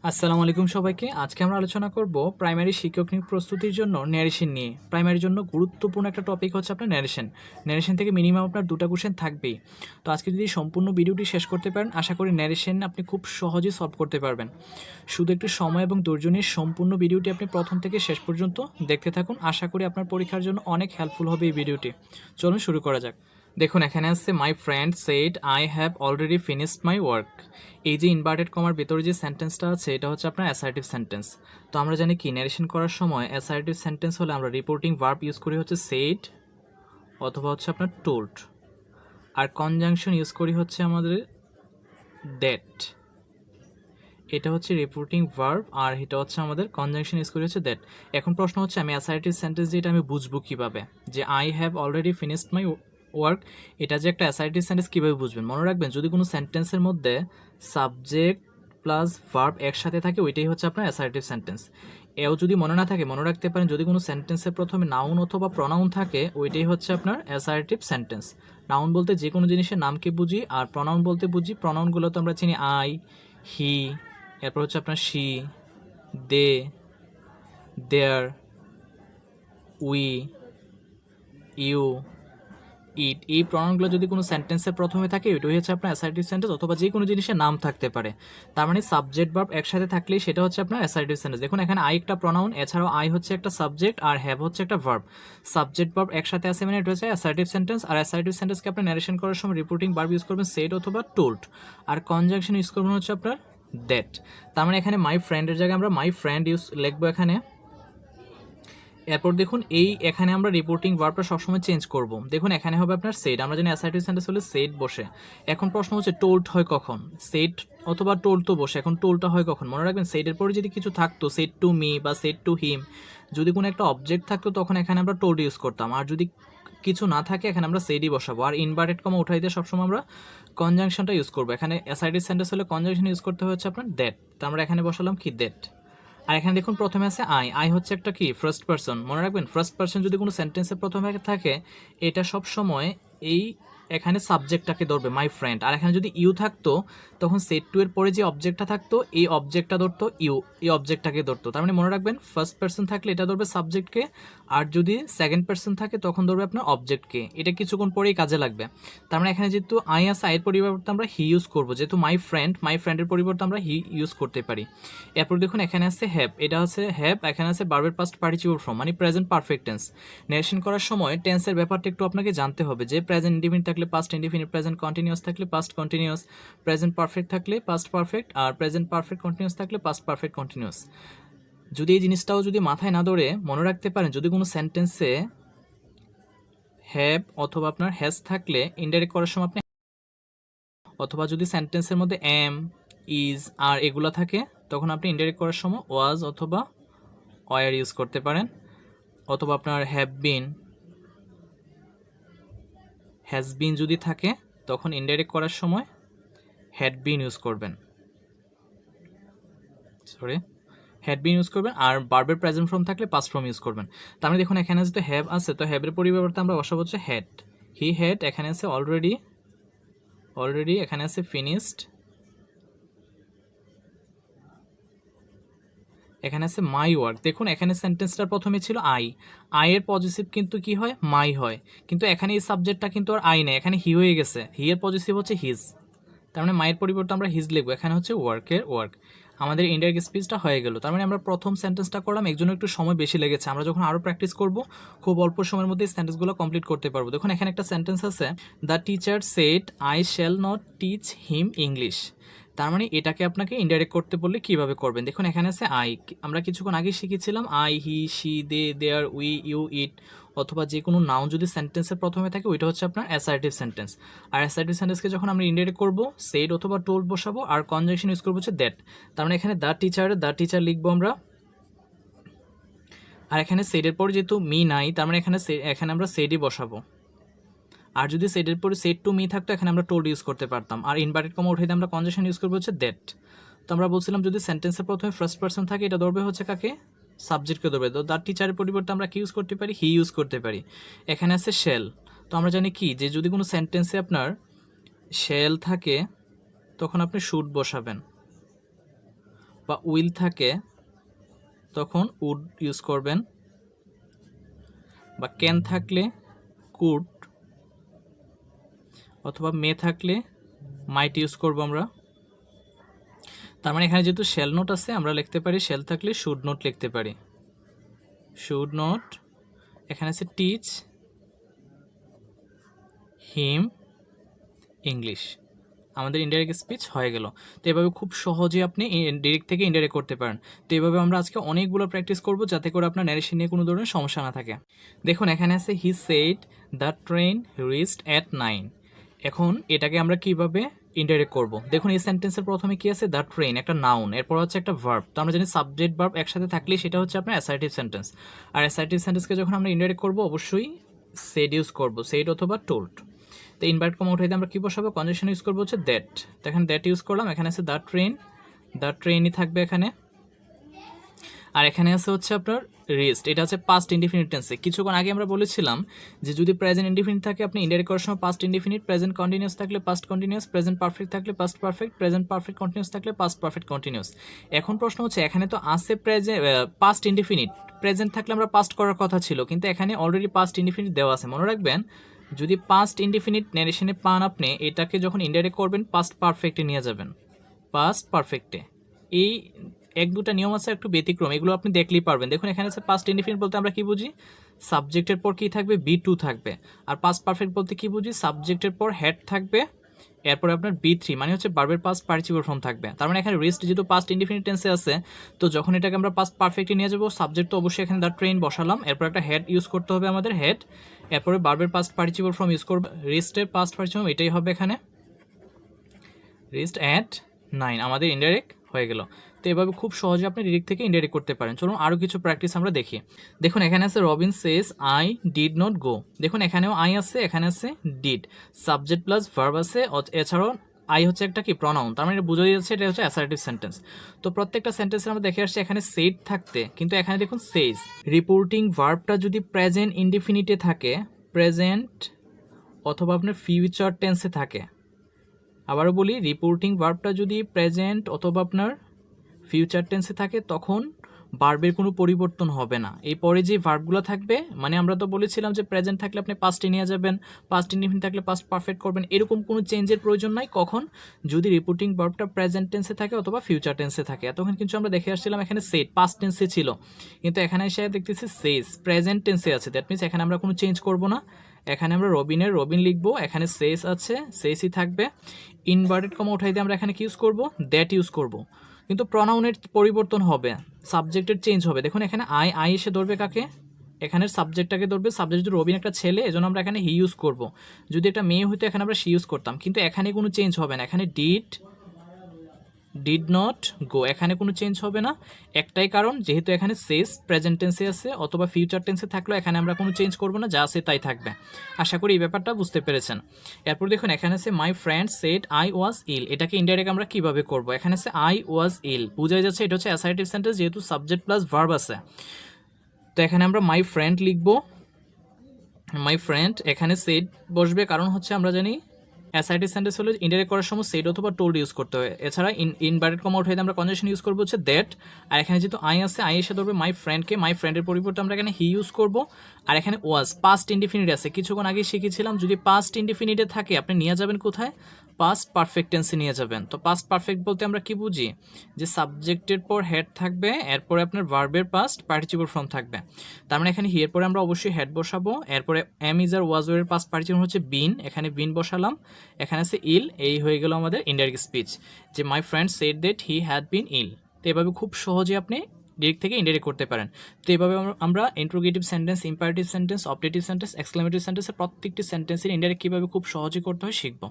আসসালামু আলাইকুম সবাইকে। আজকে আমরা আলোচনা করব প্রাইমারি শিক্ষক নিয়োগ প্রস্তুতির জন্য ন্যারেশন নিয়ে। প্রাইমারির জন্য গুরুত্বপূর্ণ একটা টপিক হচ্ছে আপনার ন্যারেশন। ন্যারেশন থেকে মিনিমাম আপনার 2টা কোশ্চেন থাকবেই। তো আজকে যদি সম্পূর্ণ ভিডিওটি শেষ করতে পারেন, আশা করি ন্যারেশন আপনি খুব সহজেই সলভ করতে পারবেন। শুধু একটু সময় এবং ধৈর্য নিয়ে সম্পূর্ণ ভিডিওটি আপনি প্রথম থেকে শেষ পর্যন্ত দেখতে থাকুন। আশা করি আপনার পরীক্ষার জন্য অনেক হেল্পফুল হবে এই ভিডিওটি। চলুন শুরু করা যাক। দেখুন এখানে আছে my friend said I have already finished my work. এই যে ইনভার্টেড কমার ভেতরে যে সেন্টেন্সটা আছে এটা হচ্ছে আপনার অ্যাসার্টিভ সেন্টেন্স। তো আমরা জানি কি ন্যারেশন করার সময় অ্যাসার্টিভ সেন্টেন্স হলে আমরা রিপোর্টিং ভার্ব ইউজ করি হচ্ছে সেড অথবা হচ্ছে আপনার টোল্ড, আর কনজাংশন ইউজ করি হচ্ছে আমাদের দ্যাট। এটা হচ্ছে রিপোর্টিং ভার্ব আর এটা হচ্ছে আমাদের কনজাংশন ইউজ করি হচ্ছে দ্যাট। এখন প্রশ্ন হচ্ছে আমি অ্যাসার্টিভ সেন্টেন্স যেটা আমি বুঝবো কিভাবে যে I have already finished my work, এটা যে একটা অ্যাসার্টিভ সেন্টেন্স কীভাবে বুঝবেন? মনে রাখবেন যদি কোনো সেন্টেন্সের মধ্যে সাবজেক্ট প্লাস ভার্ব একসাথে থাকে ওইটাই হচ্ছে আপনার অ্যাসার্টিভ সেন্টেন্স। এও যদি মনে না থাকে মনে রাখতে পারেন যদি কোনো সেন্টেন্সের প্রথমে নাউন অথবা প্রনাউন থাকে ওইটাই হচ্ছে আপনার অ্যাসার্টিভ সেন্টেন্স। নাউন বলতে যে কোনো জিনিসের নামকে বুঝি, আর প্রনাউন বলতে বুঝি প্রনাউনগুলো তো আমরা চিনি আই, হি, এরপর হচ্ছে আপনার she, they, there, we, you, it. এই প্রনাউনগুলো যদি কোনো সেন্টেন্সের প্রথমে থাকে ওইটাই হচ্ছে আপনার অ্যাসার্টিভ সেন্টেন্স, অথবা যে কোনো জিনিসের নাম থাকতে পারে। তার মানে সাবজেক্ট ভার্ব একসাথে থাকলেই সেটা হচ্ছে আপনার অ্যাসার্টিভ সেন্টেন্স। দেখুন এখানে আই একটা প্রনাউন, এছাড়াও আই হচ্ছে একটা সাবজেক্ট আর হ্যাভ হচ্ছে একটা ভার্ব। সাবজেক্ট ভার্ব একসাথে আছে মানে এটা হচ্ছে অ্যাসার্টিভ সেন্টেন্স। আর অ্যাসার্টিভ সেন্টেন্সকে আপনি ন্যারেশন করার সময় রিপোর্টিং ভার্ব ইউজ করবেন সেড অথবা টোল্ড, আর কনজাংশন ইউজ করবেন হচ্ছে আপনার দ্যাট। তার মানে এখানে মাই ফ্রেন্ডের জায়গায় আমরা মাই ফ্রেন্ড ইউজ লিখবো এখানে। এরপর দেখুন এই এখানে আমরা রিপোর্টিং ভার্বটা সবসময় চেঞ্জ করব। দেখুন এখানে হবে আপনার সেড, আমরা জানি অ্যাসার্টিভ সেন্টেন্স হলে সেড বসে। এখন প্রশ্ন হচ্ছে টোল্ড হয় কখন? সেড অথবা টোল্ড তো বসে, এখন টোল্ডটা হয় কখন? মনে রাখবেন সেডের পরে যদি কিছু থাকতো, সেড টু মি বা সেড টু হিম, যদি কোনো একটা অবজেক্ট থাকতো তখন এখানে আমরা টোল্ড ইউজ করতাম, আর যদি কিছু না থাকে এখানে আমরা সেডই বসাবো। আর ইনভার্টেড কমা উঠাই দিয়ে সবসময় আমরা কনজাংশনটা ইউজ করবো। এখানে অ্যাসার্টিভ সেন্টেন্স হলে কনজাংশন ইউজ করতে হচ্ছে আপনার দ্যাট, তো আমরা এখানে বসালাম কি দ্যাট। আর এখানে দেখুন প্রথমে আছে আই। আই হচ্ছে একটা কি ফার্স্ট পারসন। মনে রাখবেন ফার্স্ট পারসন যদি কোনো সেন্টেন্সের প্রথমে থাকে এটা সব সময় এই এখানে সাবজেক্টটাকে ধরবে মাই ফ্রেন্ড। আর এখানে যদি ইউ থাকতো তখন সেট টু এর পরে যে অবজেক্টটা থাকতো এই অবজেক্টটা ধরতো ইউ, এই অবজেক্টটাকে ধরতো। তার মানে মনে রাখবেন ফার্স্ট পারসন থাকলে এটা ধরবে সাবজেক্টকে, আর যদি সেকেন্ড পারসন থাকে তখন ধরবে আপনার অবজেক্টকে। এটা কিছুক্ষণ পরেই কাজে লাগবে। তার মানে এখানে যেহেতু আই আছে আইয়ের পরিবর্তে আমরা হি ইউজ করবো, যেহেতু মাই ফ্রেন্ডের পরিবর্তে আমরা হি ইউজ করতে পারি। এরপর দেখুন এখানে আছে হ্যাভ, এটা হচ্ছে হ্যাভ, এখানে আছে ভার্বের পাস্ট পার্টিসিপল ফর্ম মানে প্রেজেন্ট পারফেক্ট টেন্স। ন্যারেশন করার সময় টেন্সের ব্যাপারটা একটু আপনাকে জানতে হবে যে প্রেজেন্ট ইনডিফিনিট থাকলে পাস্ট ইনডিফিনিট, প্রেজেন্ট কন্টিনিউয়াস থাকলে পাস্ট কন্টিনিউয়াস, প্রেজেন্ট পারফেক্ট থাকলে পাস্ট পারফেক্ট, আর প্রেজেন্ট পারফেক্ট কন্টিনিউয়াস থাকলে পাস্ট পারফেক্ট কন্টিনিউয়াস। যদি এই জিনিসটাও যদি মাথায় না ধরে মনে রাখতে পারেন যদি কোনো সেন্টেন্সে হ্যাভ অথবা আপনার হ্যাজ থাকলে ইনডাইরেক্ট করার সময় আপনি, অথবা যদি সেন্টেন্সের মধ্যে এম, ইজ, আর এগুলো থাকে তখন আপনি ইনডাইরেক্ট করার সময় ওয়াজ অথবা ওয়ার ইউজ করতে পারেন। অথবা আপনার হ্যাভ বিন, হ্যাজ বিন যদি থাকে তখন ইনডাইরেক্ট করার সময় হ্যাড বিন ইউজ করবেন, সরি হ্যাড বিন ইউজ করবেন। আর ভার্বের প্রেজেন্ট ফর্ম থাকলে পাস্ট ফর্ম ইউজ করবেন। তার মানে দেখুন এখানে যেহেতু হ্যাভ আছে তো হ্যাভের পরিবর্তে আমরা বসাবো হচ্ছে হ্যাড। হি হ্যাড, এখানে আছে অলরেডি, এখানে আছে ফিনিশড, এখানে আছে মাই ওয়ার্ক। দেখুন এখানে সেন্টেন্সটার প্রথমে ছিল আই, এর পজিটিভ কিন্তু কি হয় মাই হয়, কিন্তু এখানে এই সাবজেক্টটা কিন্তু আর আই নেই, এখানে হি হয়ে গেছে, হি এর পজিটিভ হচ্ছে হিজ। তার মানে মায়ের পরিবর্তে আমরা হিজ লিখবো, এখানে হচ্ছে ওয়ার্কের ওয়ার্ক। আমাদের ইনডাইরেক্ট স্পিচটা হয়ে গেল। তার মানে আমরা প্রথম সেন্টেন্সটা করলাম, এর জন্য একটু সময় বেশি লেগেছে। আমরা যখন আরও প্র্যাকটিস করব খুব অল্প সময়ের মধ্যে সেন্টেন্সগুলো কমপ্লিট করতে পারবো। দেখুন এখানে একটা সেন্টেন্স আছে, the teacher said I shall not teach him English. তার মানে এটাকে আপনাকে ইনডাইরেক্ট করতে বললে কিভাবে করবেন? দেখুন এখানে আছে আই, আমরা কিছুক্ষণ আগে শিখেছিলাম I, he, she, they, there, we, you, it, অথবা যে কোনো নাউন যদি সেন্টেন্সের প্রথমে থাকে ওইটা হচ্ছে আপনার অ্যাসার্টিভ সেন্টেন্স। আর অ্যাসার্টিভ সেন্টেন্সকে যখন আমরা ইনডাইরেক্ট করবো সেড অথবা টোল্ড বসাবো, আর কনজাংশন ইউজ করবো হচ্ছে দ্যাট। তার মানে এখানে দ্য টিচার লিখবো আমরা। আর এখানে সেডের পরে যেহেতু মি নাই তার মানে এখানে আমরা সেডই বসাবো। আর যদি সেটের পরে সেট টু মি থাকতো এখানে আমরা টোল্ড ইউজ করতে পারতাম। আর ইনভার্টেড কমা উঠাইতে আমরা কনজাংশন ইউজ করবো হচ্ছে দ্যাট। তো আমরা বলছিলাম যদি সেন্টেন্সের প্রথমে ফার্স্ট পারসন থাকে এটা ধরবে হচ্ছে কাকে? সাবজেক্টকে ধরবে। তো দ্য টিচারের পরিবর্তে আমরা কি ইউজ করতে পারি? হি ইউজ করতে পারি। এখানে আছে শেল, তো আমরা জানি কি যে যদি কোনো সেন্টেন্সে আপনার শেল থাকে তখন আপনি শুড বসাবেন, বা উইল থাকে তখন উড ইউজ করবেন, বা ক্যান থাকলে কুড, অথবা মে থাকলে মাইট ইউজ করব আমরা। তার মানে এখানে যেহেতু শ্যাল নোট আছে আমরা লিখতে পারি শ্যাল থাকলে শুড নোট লিখতে পারি, শুড নোট। এখানে আছে টিচ হিম ইংলিশ, আমাদের ইনডাইরেক্ট স্পিচ হয়ে গেল। তো এভাবে খুব সহজে আপনি ডিরেক্ট থেকে ইনডাইরেক্ট করতে পারেন। তো এইভাবে আমরা আজকে অনেকগুলো প্র্যাকটিস করব যাতে করে আপনার ন্যারেশন নিয়ে কোনো ধরনের সমস্যা না থাকে। দেখুন এখানে আছে he said the train reached at 9। এখন এটাকে আমরা কিভাবে ইনডাইরেক্ট করব? দেখুন এই সেন্টেন্সের প্রথমে কি আছে, দ্য ট্রেন একটা নাউন, এরপর হচ্ছে একটা ভার্ব। তো আমরা জানি সাবজেক্ট ভার্ব একসাথে থাকলে সেটা হচ্ছে আপনার অ্যাসার্টিভ সেন্টেন্স। আর অ্যাসার্টিভ সেন্টেন্সকে যখন আমরা ইনডাইরেক্ট করব অবশ্যই সেড ইউজ করব, সেড অথবা টোল্ড। তো ইনভার্ট কমা উঠাইতে আমরা কী বসাবো, কনজাংশন ইউজ করবো হচ্ছে দ্যাট। তো এখানে দ্যাট ইউজ করলাম, এখানে আছে দ্য ট্রেনই থাকবে এখানে। আর এখানে আছে হচ্ছে আপনার রেস্ট, এটা হচ্ছে পাস্ট ইনডিফিনিট টেন্সে। কিছুক্ষণ আগে আমরা বলেছিলাম যে যদি প্রেজেন্ট ইনডিফিনিট থাকে আপনি ইনডাইরেক্ট করার সময় পাস্ট ইনডিফিনিট, প্রেজেন্ট কন্টিনিউয়াস থাকলে পাস্ট কন্টিনিউয়াস, প্রেজেন্ট পারফেক্ট থাকলে past perfect, present perfect continuous থাকলে পাস্ট পারফেক্ট কন্টিনিউয়াস। এখন প্রশ্ন হচ্ছে এখানে তো আছে পাস্ট ইনডিফিনিট, প্রেজেন্ট থাকলে আমরা পাস্ট করার কথা ছিল, কিন্তু এখানে অলরেডি পাস্ট ইনডিফিনিট দেওয়া আছে। মনে রাখবেন যদি পাস্ট ইনডিফিনিট ন্যারেশনে পান আপনি, এটাকে যখন ইনডাইরেক্ট করবেন পাস্ট পারফেক্টে নিয়ে যাবেন, পাস্ট পারফেক্টে। এই এক দুটা নিয়ম আছে একটু ব্যতিক্রম, এগুলো আপনি দেখলেই পারবেন। দেখুন এখানে আছে পাস্ট ইনডিফিনিট বলতে আমরা কি বুঝি, সাবজেক্টের পর কি থাকবে, B2 থাকবে। আর পাস্ট পারফেক্ট বলতে কি বুঝি, সাবজেক্টের পর হেড থাকবে, এরপরে আপনার B3 মানে হচ্ছে ভার্বের পাস্ট পার্টিসিপল ফর্ম থাকবে। তার মানে এখানে রেস্ট যেহেতু পাস্ট ইনডিফিনিট টেন্সে আছে, তো যখন এটাকে আমরা পাস্ট পারফেক্টে নিয়ে যাবো, সাবজেক্ট তো অবশ্যই এখানে দ্য ট্রেন বসালাম, এরপর একটা হেড ইউজ করতে হবে আমাদের, হেড, এরপরে ভার্বের পাস্ট পার্টিসিপল ফর্ম ইউজ করব, রেস্টের পাস্ট পার্টিসিপল এটাই হবে এখানে, রেস্ট অ্যাট 9, আমাদের ইনডাইরেক্ট হয়ে গেল। তো এভাবে খুব সহজে আপনি ডিরেক্ট থেকে ইনডাইরেক্ট করতে পারেন। চলুন আরও কিছু প্র্যাকটিস আমরা দেখি। দেখুন এখানে আছে Robin says I did not go. দেখুন এখানেও আই আছে, এখানে আছে ডিড, সাবজেক্ট প্লাস ভার্ব আছে, এছাড়াও আই হচ্ছে একটা কি প্রনাউন, তার মানে বোঝা যাচ্ছে এটা হচ্ছে অ্যাসার্টিভ সেন্টেন্স। তো প্রত্যেকটা সেন্টেন্সে আমরা দেখে আসছি এখানে সেড থাকতে, কিন্তু এখানে দেখুন সেজ। রিপোর্টিং ভার্বটা যদি প্রেজেন্ট ইনডিফিনিটে থাকে, প্রেজেন্ট অথবা আপনার ফিউচার টেন্সে থাকে, আবারও বলি রিপোর্টিং ভার্বটা যদি প্রেজেন্ট অথবা আপনার ফিউচার টেন্সে থাকে তখন ভার্বের কোনো পরিবর্তন হবে না। এই পরে যে ভার্বগুলো থাকবে, মানে আমরা তো বলেছিলাম যে প্রেজেন্ট থাকলে আপনি পাস্টে নিয়ে যাবেন, পাস্ট ইনডিফিনিট থাকলে পাস্ট পারফেক্ট করবেন, এরকম কোনো চেঞ্জের প্রয়োজন নাই কখন, যদি রিপোর্টিং ভার্বটা প্রেজেন্ট টেন্সে থাকে অথবা ফিউচার টেন্সে থাকে। এতক্ষণ কিন্তু আমরা দেখে আসছিলাম এখানে সেড পাস্ট টেন্সে ছিল, কিন্তু এখানে এসে দেখতেছি সেজ প্রেজেন্ট টেন্সে আছে। দ্যাট মিনস এখানে আমরা কোনো চেঞ্জ করব না, এখানে আমরা রবিন লিখবো, এখানে সেস আছে, সেসই থাকবে। ইনভার্টেড কমা উঠাই দিয়ে আমরা এখানে কি ইউজ করব, দ্যাট ইউজ করব, কিন্তু প্রনাউনের পরিবর্তন হবে, সাবজেক্টের চেঞ্জ হবে। দেখুন এখানে আই এসে ধরবে কাকে, এখানের সাবজেক্টটাকে ধরবে, সাবজেক্ট যদি রবিন একটা ছেলে এজন্য আমরা এখানে হি ইউজ করব, যদি একটা মেয়ে হইতো এখানে আমরা শি ইউজ করতাম, কিন্তু এখানে কোনো চেঞ্জ হবে না, এখানে ডিড নট গো, এখানে কোনো চেঞ্জ হবে না। একটাই কারণ, যেহেতু এখানে সেস প্রেজেন্ট টেন্সে আছে অথবা ফিউচার টেন্সে থাকলেও এখানে আমরা কোনো চেঞ্জ করব না, যা আছে তাই থাকবে। আশা করি এই ব্যাপারটা বুঝতে পেরেছেন। এরপর দেখুন এখানে আছে my friend said I was ill. এটাকে ইনডাইরেক্ট আমরা কিভাবে করব, এখানে আছে আই ওয়াজ ইল, বোঝাই যাচ্ছে এটা হচ্ছে অ্যাসার্টিভ সেন্টেন্স যেহেতু সাবজেক্ট প্লাস ভার্ব আছে। তো এখানে আমরা মাই ফ্রেন্ড লিখব, মাই ফ্রেন্ড, এখানে সেড বসবে, কারণ হচ্ছে আমরা জানি অ্যাসার্টিভ সেন্টেন্স হলে ইনডাইরেক্ট করার সময় সেড অথবা টোল্ড ইউজ করতে হয়। এছাড়া ইনভার্টেড কমা উঠাইতে আমরা কনজাংশন ইউজ করবো হচ্ছে দ্যাট। আর এখানে যেহেতু আই আছে, আই এসে ধরবে মাই ফ্রেন্ডকে, মাই ফ্রেন্ডের পরিবর্তে আমরা এখানে হি ইউজ করব। আর এখানে ওয়াজ পাস্ট ইনডিফিনিট আছে, কিছুক্ষণ আগে শিখেছিলাম যদি পাস্ট ইনডিফিনিটে থাকে আপনি নিয়ে যাবেন কোথায়, পাস্ট পারফেক্ট টেন্সে নিয়ে যাবেন। তো পাস্ট পারফেক্ট বলতে আমরা কি বুঝি, যে সাবজেক্টের পর হেড থাকবে, এরপরে আপনার ভার্বের পাস্ট পার্টিসিপল ফর্ম থাকবে। তার মানে এখানে হি এর পরে আমরা অবশ্যই হেড বসাবো, এরপরে এম ইজ আর ওয়াজ এর পাস্ট পার্টিসিপল হচ্ছে বিন, এখানে বিন বসালাম, এখানে আছে ইল। এই হয়ে গেল আমাদের ইনডাইরেক্ট স্পিচ, যে my friend said that he had been ill. তো এভাবে খুব সহজে আপনি ডিরেক্ট থেকে ইনডাইরেক্ট করতে পারেন। তো এইভাবে আমরা interrogative sentence, imperative sentence, objective sentence, exclamative সেন্টেন্সের প্রত্যেকটি সেন্টেন্সের ইনডাইরেক্ট কীভাবে খুব সহজে করতে হয় শিখব।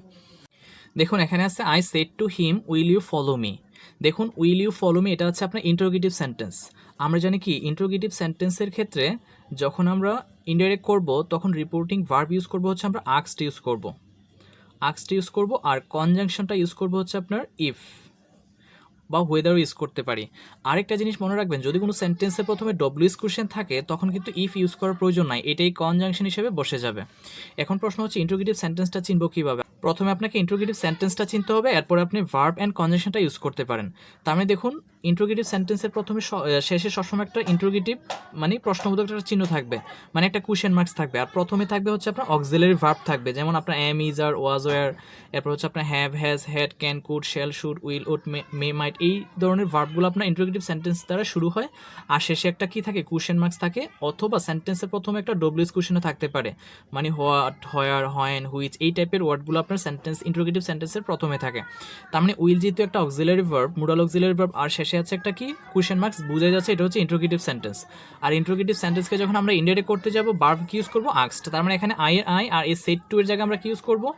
দেখুন এখানে আছে I said to him will you follow me. দেখুন উইল ইউ ফলো মি এটা হচ্ছে আপনার ইন্ট্রোগেটিভ সেন্টেন্স। আমরা জানি কি ইন্ট্রোগেটিভ সেন্টেন্সের ক্ষেত্রে যখন আমরা ইনডাইরেক্ট করব তখন রিপোর্টিং ভার্ব ইউজ করব হচ্ছে আমরা আস্কড ইউজ করব, আর কনজাংশনটা ইউজ করব হচ্ছে আপনার ইফ বা ওয়েদারও ইউজ করতে পারি। আরেকটা জিনিস মনে রাখবেন, যদি কোনো সেন্টেন্সের প্রথমে ডব্লিউএস কোশ্চেন থাকে তখন কিন্তু ইফ ইউজ করার প্রয়োজন নাই, এটাই কনজাংশন হিসেবে বসে যাবে। এখন প্রশ্ন হচ্ছে ইন্ট্রোগেটিভ সেন্টেন্সটা চিনব কীভাবে। প্রথমে আপনাকে ইন্ট্রোগেটিভ সেন্টেন্সটা চিনতে হবে, এরপর আপনি ভার্ব অ্যান্ড কনজাংশনটা ইউজ করতে পারেন। তার মানে দেখুন ইন্ট্রোগেটিভ সেন্টেন্সের প্রথমে শেষে সবসময় একটা ইন্ট্রোগেটিভ মানে প্রশ্নবোধক একটা চিহ্ন থাকবে, মানে একটা কোয়েশ্চেন মার্কস থাকবে, আর প্রথমে থাকবে হচ্ছে আপনার অক্সিলারি ভার্ব থাকবে, যেমন আপনার am, is, are, was, were, এরপর হচ্ছে আপনার have, has, had, can, could, shall, should, will, would, may, might, এই ধরনের ভার্বগুলো আপনার ইন্ট্রোগেটিভ সেন্টেন্স দ্বারা শুরু হয়, আর শেষে একটা কি থাকে, কোয়েশ্চেন মার্কস থাকে, অথবা সেন্টেন্সের প্রথমে একটা ডব্লিউএস কোয়েশ্চেনও থাকতে পারে, মানে হোয়াট, হোয়ার, হোয়েন, হুইচ, এই টাইপের ওয়ার্ডগুলো আপনার সেন্টেন্স ইন্ট্রোগেটিভ সেন্টেন্সের প্রথমে থাকে। তার মানে উইল যেহেতু একটা auxiliary verb, modal auxiliary verb, আর শেষে আছে একটা কি কোয়েশ্চেন মার্কস, বোঝা যাচ্ছে এটা হচ্ছে ইন্ট্রোগেটিভ সেন্টেন্স। আর ইন্ট্রোগেটিভ সেন্টেন্সকে যখন আমরা ইনডাইরেক্ট করতে যাব ভার্ব কি ইউজ করবো, আস্কড। তার মানে এখানে আই এর আই আর এই সেট টু এর জায়গায় আমরা কি ইউজ করবো,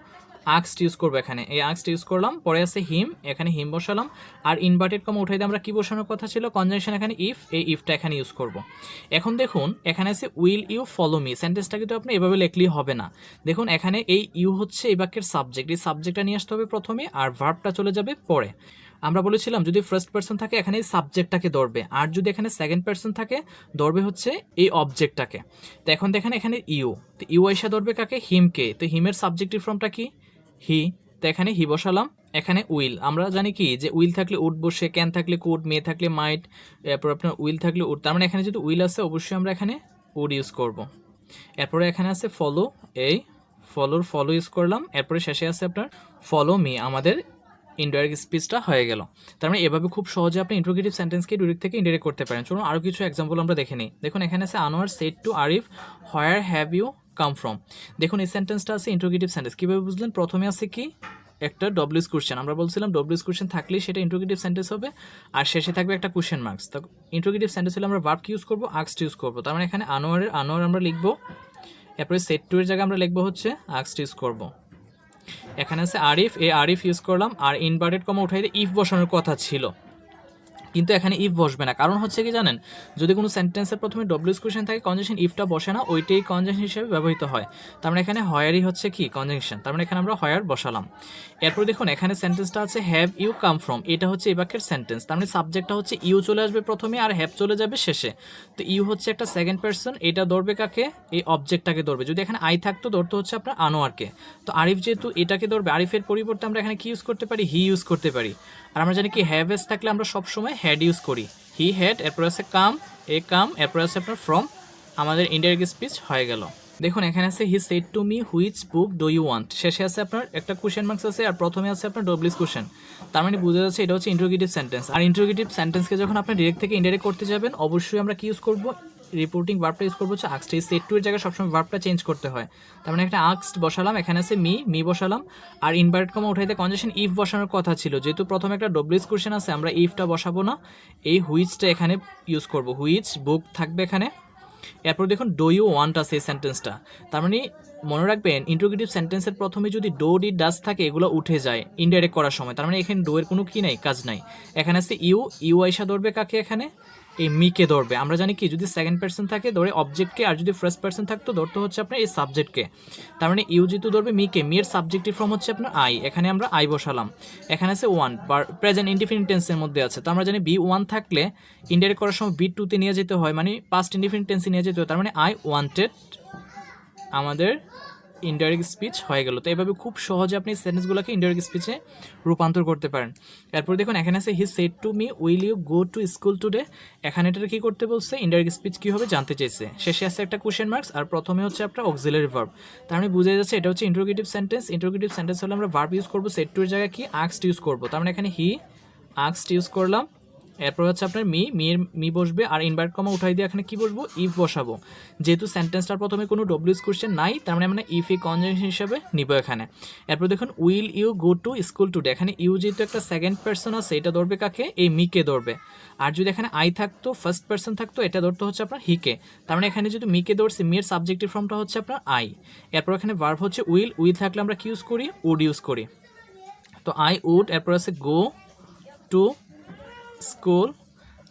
আস্কড ইউজ করবো। এখানে এই আস্কড ইউজ করলাম, পরে আছে হিম, এখানে হিম বসালাম, আর ইনভার্টেড কমা উঠাই দিয়ে আমরা কি বসানোর কথা ছিল, কনজাংশন, এখানে ইফ, এই ইফটা এখানে ইউজ করব। এখন দেখুন এখানে আছে উইল ইউ ফলো মি, সেন্টেন্সটা কিন্তু আপনি এভাবে লিখলেই হবে না। দেখুন এখানে এই ইউ হচ্ছে এই বাক্যের সাবজেক্ট, এই সাবজেক্টটা নিয়ে আসতে হবে প্রথমে, আর ভার্বটা চলে যাবে পরে। আমরা বলেছিলাম যদি ফার্স্ট পার্সন থাকে এখানে সাবজেক্টটাকে ধরবে, আর যদি এখানে সেকেন্ড পার্সন থাকে ধরবে হচ্ছে এই অবজেক্টটাকে। তো এখন দেখেন এখানে ইউ, তো ইউ আইসা ধরবে কাকে, হিমকে, তো হিমের সাবজেক্টিভ ফর্মটা কি, হি, তো এখানে হি বসালাম। এখানে উইল, আমরা জানি কি যে উইল থাকলে উড বসে, ক্যান থাকলে কুড, মে থাকলে মাইট, এরপর আপনার উইল থাকলে উড, তার মানে এখানে যদি উইল আছে অবশ্যই আমরা এখানে উড ইউজ করব। এরপরে এখানে আছে ফলো, এই ফলো ইউজ করলাম, এরপরে শেষে আছে আপনার ফলো মি, আমাদের ইনডাইরেক্ট স্পিচটা হয়ে গেল। তার মানে এভাবে খুব সহজে আপনি ইন্ট্রোগেটিভ সেন্টেন্সকে ডিরেক্ট থেকে ইনডাইরেক্ট করতে পারেন। চলুন আরও কিছু এক্সাম্পল আমরা দেখে নিই। দেখুন এখানে আছে Anwar said to Arif, where have you come from. দেখুন এই সেন্টেন্সটা আছে ইন্ট্রোগেটিভ সেন্টেন্স, কীভাবে বুঝলেন, প্রথমে আছে কি একটা ডব্লিউএস কোয়েশ্চেন, আমরা বলছিলাম ডব্লিউএস কোয়েশ্চেন থাকলেই সেটা ইন্ট্রোগেটিভ সেন্টেন্স হবে, আর শেষে থাকবে একটা কোয়েশ্চেন মার্কস। তো ইন্ট্রোগেটিভ সেন্টেন্স হলে আমরা ভার্ব কি ইউজ করবো, আস্কড ইউজ করবো। তার মানে এখানে আনোয়ার আমরা লিখবো, এরপরে সেড টু এর জায়গায় আমরা লিখবো হচ্ছে আস্কড ইউজ করবো। এখানে আছে আরিফ, এই আরিফ ইউজ করলাম, আর ইনভার্টেড কমা উঠাই দিয়ে ইফ বসানোর কথা ছিল, কিন্তু এখানে ইফ বসবে না, কারণ হচ্ছে কি জানেন, যদি কোনো সেন্টেন্সের প্রথমে ডব্লিউএস কোয়েশ্চেন থাকে কনজাংশন ইফটা বসে না, ওইটাই কনজাংশন হিসেবে ব্যবহৃত হয়। তার মানে এখানে হয়ারই হচ্ছে কি কনজাংশন, তার মানে এখানে আমরা হয়ার বসালাম। এরপর দেখুন এখানে সেন্টেন্সটা আছে হ্যাভ ইউ কাম ফ্রম, এটা হচ্ছে এই বাক্যের সেন্টেন্স, তার মানে সাবজেক্টটা হচ্ছে ইউ চলে আসবে প্রথমে আর হ্যাভ চলে যাবে শেষে। তো ইউ হচ্ছে একটা সেকেন্ড পার্সন, এটা ধরবে কাকে, এই অবজেক্টটাকে ধরবে। যদি এখানে আই থাকতো ধরতে হচ্ছে আপনার আনোয়ারকে, তো আরিফ যেহেতু এটাকে ধরবে, আরিফের পরিবর্তে আমরা এখানে কি ইউজ করতে পারি, হি ইউজ করতে পারি। আর আমরা জানি কি হ্যাভ এস থাকলে আমরা সবসময় হ্যাড ইউজ করি, হি হ্যাড, এরপর আছে কাম, এ কাম, এরপর আছে আপনার ফ্রম, আমাদের ইনডাইরেক্ট স্পিচ হয়ে গেল। দেখুন এখানে আছে he said to me which book do you want, শেষে আছে আপনার একটা কোয়েশ্চেন মার্কস আছে, আর প্রথমে আছে আপনার ডব্লিউএস কোয়েশ্চেন, তার মানে বোঝা যাচ্ছে এটা হচ্ছে ইন্ট্রোগেটিভ সেন্টেন্স। আর ইন্ট্রোগেটিভ সেন্টেন্সকে যখন আপনি ডিরেক্ট থেকে ইনডাইরেক্ট করতে যাবেন অবশ্যই আমরা কি ইউজ করবো, রিপোর্টিং ভার্বটা ইউজ করবো হচ্ছে আস্কড, এই সেট টু এর জায়গায় সবসময় ভার্বটা চেঞ্জ করতে হয়। তার মানে একটা আস্কড বসালাম, এখানে আছে মি বসালাম, আর ইনভার্টেড কমা উঠাইতে কনজাংশন ইফ বসানোর কথা ছিল, যেহেতু প্রথমে একটা ডব্লিউএস কোয়েশ্চেন আছে আমরা ইফটা বসাবো না, এই হুইচটা এখানে ইউজ করবো, হুইচ বুক থাকবে এখানে। এরপর দেখুন ডু ইউ ওয়ান্ট আছে এই সেন্টেন্সটা, তার মানে মনে রাখবেন ইন্ট্রোগেটিভ সেন্টেন্সের প্রথমে যদি ডো ডি ডাস থাকে এগুলো উঠে যায় ইনডাইরেক্ট করার সময়, তার মানে এখানে ডো এর কোনো কি নাই, কাজ নাই। এখানে আছে ইউ আইসা ধরবে কাকে, এখানে এই মিকে ধরবে। আমরা জানি কি যদি সেকেন্ড পার্সন থাকে ধরে অবজেক্টকে, আর যদি ফার্স্ট পার্সন থাকতো ধরতে হচ্ছে আপনার এই সাবজেক্টকে। তার মানে ইউ যেহেতু ধরবে মিকে, মিয়ের সাবজেক্টিভ ফর্ম হচ্ছে আপনার আই, এখানে আমরা আই বসালাম। এখানে আছে ওয়ান, প্রেজেন্ট ইনডিফিনিট টেন্সের মধ্যে আছে, তো আমরা জানি বি ওয়ান থাকলে ইনডাইরেক্ট করার সময় বি টুতে নিয়ে যেতে হয়, মানে পাস্ট ইনডিফিনিট টেন্সে নিয়ে যেতে হয়, তার মানে আই ওয়ান্টেড, আমাদের ইনডাইরেক্ট স্পিচ হয়ে গেল। তো এভাবে খুব সহজে আপনি সেন্টেন্সগুলোকে ইনডাইরেক্ট স্পিচে রূপান্তর করতে পারেন। এরপর দেখুন এখানে আছে he said to me will you go to school today, এখানে এটা কি করতে বলছে, ইনডাইরেক্ট স্পিচ কী হবে জানতে চাইছে। শেষে আছে একটা কোয়েশ্চেন মার্কস, আর প্রথমে হচ্ছে আপনার অক্সিলারি ভার্ব, তার মানে বোঝা যাচ্ছে এটা হচ্ছে ইন্ট্রোগেটিভ সেন্টেন্স। ইন্ট্রোগেটিভ সেন্টেন্স হলে আমরা ভার্ব ইউজ করবো, সেড টু এর জায়গায় কি আস্কড ইউজ করবো, তার মানে এখানে হি আস্কড ইউজ করলাম। এরপর হচ্ছে আপনার মি বসবে, আর ইনভার্ট কমা উঠাই দিয়ে এখানে কি বসবো, ইফ বসাবো। যেহেতু সেন্টেন্সটার প্রথমে কোনো ডব্লিউএস কোয়েশ্চেন নাই, তার মানে আমরা ইফ এ কনজাংশন হিসেবে নিব এখানে। এরপর দেখুন will you go to school today, এখানে ইউ যেহেতু একটা সেকেন্ড পার্সন আছে এটা ধরবে কাকে, এই মিকে ধরবে। আর যদি এখানে আই থাকতো ফার্স্ট পার্সন থাকতো এটা ধরতে হচ্ছে আপনার হিকে, তার মানে এখানে যদি মিকে ধরছে মিয়ের সাবজেক্টিভ ফর্মটা হচ্ছে আপনার আই। এরপর এখানে ভার্ব হচ্ছে উইল থাকলে আমরা কি ইউজ করি, উড ইউজ করি। তো আই উড, এরপর আছে গো টু স্কুল।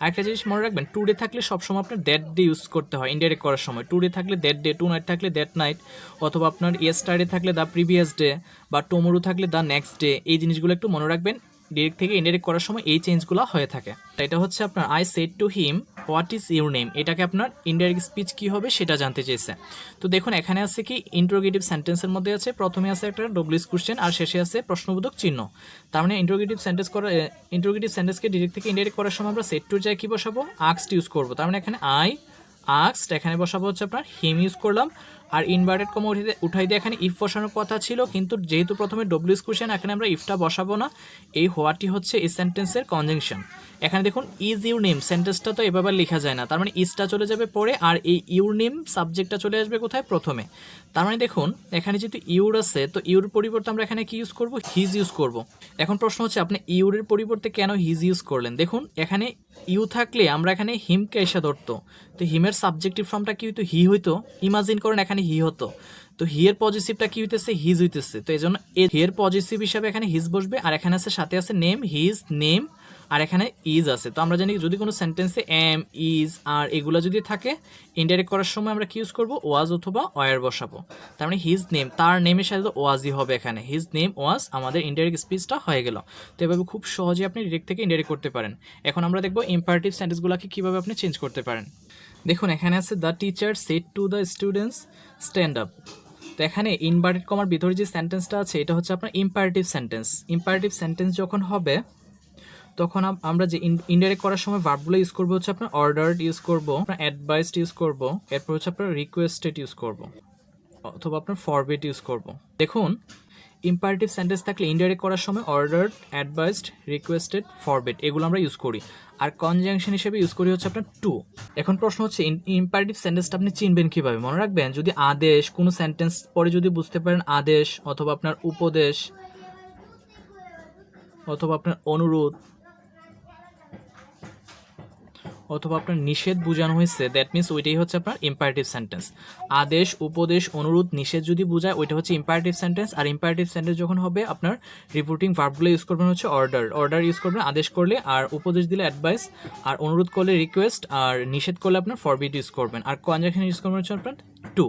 আরেকটা জিনিস মনে রাখবেন, টুডে থাকলে সবসময় আপনার দ্যাট ডে ইউজ করতে হয় ইনডাইরেক্ট করার সময়। টুডে থাকলে দ্যাট ডে, টু নাইট থাকলে দ্যাট নাইট, অথবা আপনার ইয়েস্টারডে থাকলে দ্য প্রিভিয়াস ডে, বা টুমরো থাকলে দ্য নেক্সট ডে। এই জিনিসগুলো একটু মনে রাখবেন, ডিরেক্ট থেকে ইনডাইরেক্ট করার সময় এই চেঞ্জগুলো হয়ে থাকে। এটা হচ্ছে আপনার I said to him what is your name, এটাকে আপনার ইনডাইরেক্ট স্পিচ কী হবে সেটা জানতে চেয়েছে। তো দেখুন এখানে আছে কি ইন্টারোগেটিভ সেন্টেন্সের মধ্যে আছে প্রথমে আছে একটা ডব্লিউএস কোশ্চেন আর শেষে আছে প্রশ্নবোধক চিহ্ন। তার মানে ইন্টারোগেটিভ সেন্টেন্সকে ডিরেক্ট থেকে ইনডাইরেক্ট করার সময় আমরা সেট টুর জায়গায় কী বসাবো, আস্কড ইউজ করবো। তার মানে এখানে আই আস্কড, এখানে বসাবো হচ্ছে আপনার হিম ইউজ করলাম। আর ইনভার্টেড কমা উঠাই দিয়ে এখানে ইফ বসানোর কথা ছিল, কিন্তু যেহেতু প্রথমে ডব্লিউএস কোশ্চেন এখানে আমরা ইফটা বসাবো না। এই হোয়াটই হচ্ছে এই সেন্টেন্সের কনজাংশন। এখানে দেখুন ইজ ইউর নেম সেন্টেন্সটা তো এভাবে লেখা যায় না, তার মানে ইজটা চলে যাবে পরে আর এই ইউর নেম সাবজেক্টটা চলে আসবে কোথায়, প্রথমে। তার মানে দেখুন এখানে যেহেতু ইউর আছে তো ইউর পরিবর্তে আমরা এখানে কি ইউজ করব, হিজ ইউজ করব। এখন প্রশ্ন হচ্ছে আপনি ইউরের পরিবর্তে কেন হিজ ইউজ করলেন। দেখুন এখানে ইউ থাকলে আমরা এখানে হিমকে এসে ধরতো, তো হিমের সাবজেক্টিভ ফর্মটা কি হইতো, হি হইতো। ইমাজিন করেন এখানে হি হতো, তো হিয়ের পজিটিভটা কি হইতেছে, হিজ হইতেছে। তো এই জন্য হিয়ের পজিটিভ হিসাবে এখানে হিজ বসবে, আর এখানে আছে সাথে আছে নেম, হিজ নেম, আর এখানে ইজ আছে। তো আমরা জানি যদি কোনো সেন্টেন্সে এম ইজ আর এগুলো যদি থাকে ইনডাইরেক্ট করার সময় আমরা কি ইউজ করবো, ওয়াজ অথবা ওয়ার বসাবো। তার মানে হিজ নেম, তার নেমের সাথে ওয়াজই হবে এখানে, হিজ নেম ওয়াজ আমাদের ইনডাইরেক্ট স্পিচটা হয়ে গেল। তো এভাবে খুব সহজে আপনি ডিরেক্ট থেকে ইনডাইরেক্ট করতে পারেন। এখন আমরা দেখবো ইম্পারেটিভ সেন্টেন্সগুলোকে কীভাবে আপনি চেঞ্জ করতে পারেন। দেখুন এখানে আছে the teacher said to the students stand up. তো এখানে ইনভার্টেড কমার ভিতরে যে সেন্টেন্সটা আছে এটা হচ্ছে আপনার ইম্পারেটিভ সেন্টেন্স। ইম্পারেটিভ সেন্টেন্স যখন হবে তখন আমরা যে ইনডাইরেক্ট করার সময় ভার্বগুলো ইউজ করবো হচ্ছে আপনার অর্ডারড ইউজ করবো, আপনার অ্যাডভাইসড ইউজ করবো, এরপর হচ্ছে আপনার রিকোয়েস্টেড ইউজ করবো অথবা আপনার ফরবিড ইউজ করবো। দেখুন ইম্পারেটিভ সেন্টেন্স থাকলে ইনডাইরেক্ট করার সময় অর্ডারড, অ্যাডভাইসড, রিকোয়েস্টেড, ফরবিড এগুলো আমরা ইউজ করি। আর কনজাংশন হিসেবে ইউজ করি হচ্ছে আপনার টু। এখন প্রশ্ন হচ্ছে ইম্পারেটিভ সেন্টেন্সটা আপনি চিনবেন কীভাবে। মনে রাখবেন যদি আদেশ কোনো সেন্টেন্স পরে যদি বুঝতে পারেন আদেশ অথবা আপনার উপদেশ অথবা আপনার অনুরোধ অথবা আপনার নিষেধ বোঝানো হয়েছে, দ্যাট মিনস ওইটাই হচ্ছে আপনার ইম্পারেটিভ সেন্টেন্স। আদেশ, উপদেশ, অনুরোধ, নিষেধ যদি বোঝায় ওইটা হচ্ছে ইম্পারেটিভ সেন্টেন্স। আর ইম্পারেটিভ সেন্টেন্স যখন হবে আপনার রিপোর্টিং ভার্বগুলো ইউজ করবেন হচ্ছে অর্ডার ইউজ করবেন আদেশ করলে, আর উপদেশ দিলে অ্যাডভাইস, আর অনুরোধ করলে রিকোয়েস্ট, আর নিষেধ করলে আপনার ফরবিড ইউজ করবেন। আর কনজাংশন ইউজ করবেন হচ্ছে আপনার টু।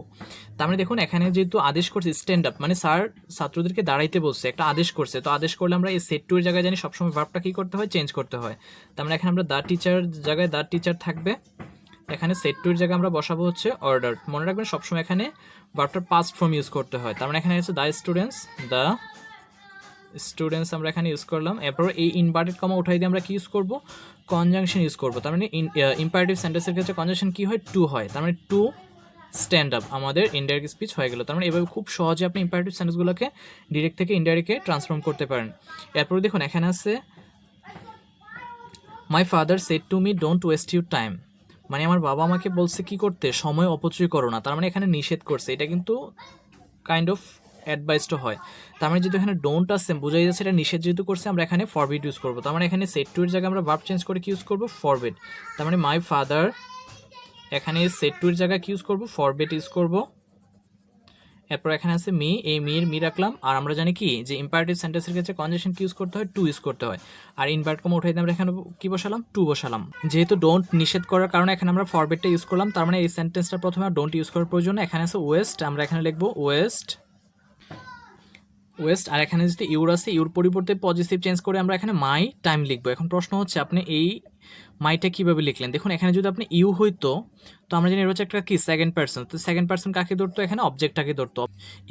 তার মানে দেখুন এখানে যেহেতু আদেশ করছে স্ট্যান্ড আপ, মানে স্যার ছাত্রদেরকে দাঁড়াইতে বলছে, একটা আদেশ করছে, তো আদেশ করলে আমরা এই সেট টু এর জায়গায় জানি সবসময় ভার্বটা কী করতে হয়, চেঞ্জ করতে হয়। তার মানে এখানে আমরা দ্য টিচার জায়গায় দ্য টিচার থাকবে, এখানে সেট টু এর জায়গায় আমরা বসাবো হচ্ছে অর্ডার। মনে রাখবেন সবসময় এখানে ভার্বটার পাস্ট ফর্ম ইউজ করতে হয়। তার মানে এখানে হচ্ছে দ্য স্টুডেন্টস আমরা এখানে ইউজ করলাম। এরপর এই ইনভার্টেড কমা উঠাই দিয়ে আমরা কি ইউজ করবো, কনজাংশন ইউজ করবো। তার মানে ইম্পারেটিভ সেন্টেন্সের ক্ষেত্রে কনজাংশন কি হয়, টু হয়। তার মানে টু স্ট্যান্ড আপ আমাদের ইনডাইরেক্ট স্পিচ হয়ে গেল। তার মানে এভাবে খুব সহজে আপনি ইম্পারেটিভ সেন্টেন্সগুলোকে ডিরেক্ট থেকে ইনডাইরেক্টে ট্রান্সফর্ম করতে পারেন। এরপরে দেখুন এখানে আছে my father said to me don't waste your time, মানে আমার বাবা আমাকে বলছে কি করতে, সময় অপচয় করো না। তার মানে এখানে নিষেধ করছে, এটা কিন্তু কাইন্ড অফ অ্যাডভাইসড হয়। তার মানে যেহেতু এখানে ডোন্ট আসছে বোঝাই যাচ্ছে এটা নিষেধ যেহেতু করছে, আমরা এখানে ফরবিড ইউজ করবো। তার মানে এখানে সেড টু এর জায়গায় আমরা ভার্ব চেঞ্জ করে কি ইউজ করবো, ফরবিড। তার মানে মাই ফাদার, এখানে সেট টু এর জায়গায় কি ইউজ করবো, ফরবিড ইউজ করবো। এরপর এখানে আছে মি, এই মি রাখলাম। আর আমরা জানি কি যে ইম্পারেটিভ সেন্টেন্সের ক্ষেত্রে কনজাংশন কি ইউজ করতে হয়, টু ইউজ করতে হয়। আর ইনভার্ট কমা উঠাই দিয়ে আমরা এখানে কি বসালাম, টু বসালাম। যেহেতু ডোন্ট নিষেধ করার কারণে এখানে আমরা ফরবিডটা ইউজ করলাম। তার মানে এই সেন্টেন্সটা প্রথমে ডোন্ট ইউজ করার প্রয়োজন। এখানে আছে ওয়েস্ট, আমরা এখানে লিখবো ওয়েস্ট। আর এখানে যদি ইউর আছে ইউর পরিবর্তে পজিটিভ চেঞ্জ করে আমরা এখানে মাই টাইম লিখবো। এখন প্রশ্ন হচ্ছে আপনি এই মাইটা কীভাবে লিখলেন। দেখুন এখানে যদি আপনি ইউ হইতো তো আমরা জানি এটা হচ্ছে একটা কি সেকেন্ড পার্সন, তো সেকেন্ড পার্সন কাকে ধরতো, এখানে অবজেক্টটাকে ধরতো।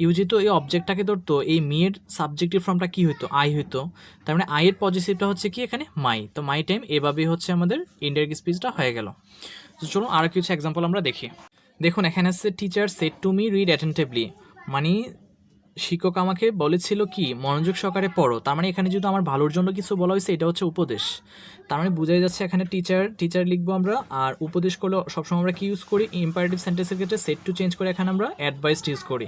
ইউ যেহেতু এই অবজেক্টটাকে ধরতো, এই মিয়ের সাবজেক্টিভ ফর্মটা কি হইতো, আই হইতো। তার মানে আইয়ের পজিটিভটা হচ্ছে কি এখানে মাই, তো মাই টাইম এভাবেই হচ্ছে আমাদের ইনডাইরেক্ট স্পিচটা হয়ে গেল। তো চলুন আরও কিছু এক্সাম্পল আমরা দেখি। দেখুন এখানে আছে teacher said to me read attentively, মানে শিক্ষক আমাকে বলেছিল কি মনোযোগ সহকারে পড়ো। তার মানে এখানে যদি আমার ভালোর জন্য কিছু বলা হয়েছে এটা হচ্ছে উপদেশ। তার মানে বোঝাই যাচ্ছে এখানে টিচার লিখবো আমরা। আর উপদেশ করলে সবসময় আমরা কি ইউজ করি, ইম্পারেটিভ সেন্টেন্সের ক্ষেত্রে সেট টু চেঞ্জ করে এখানে আমরা অ্যাডভাইসড ইউজ করি।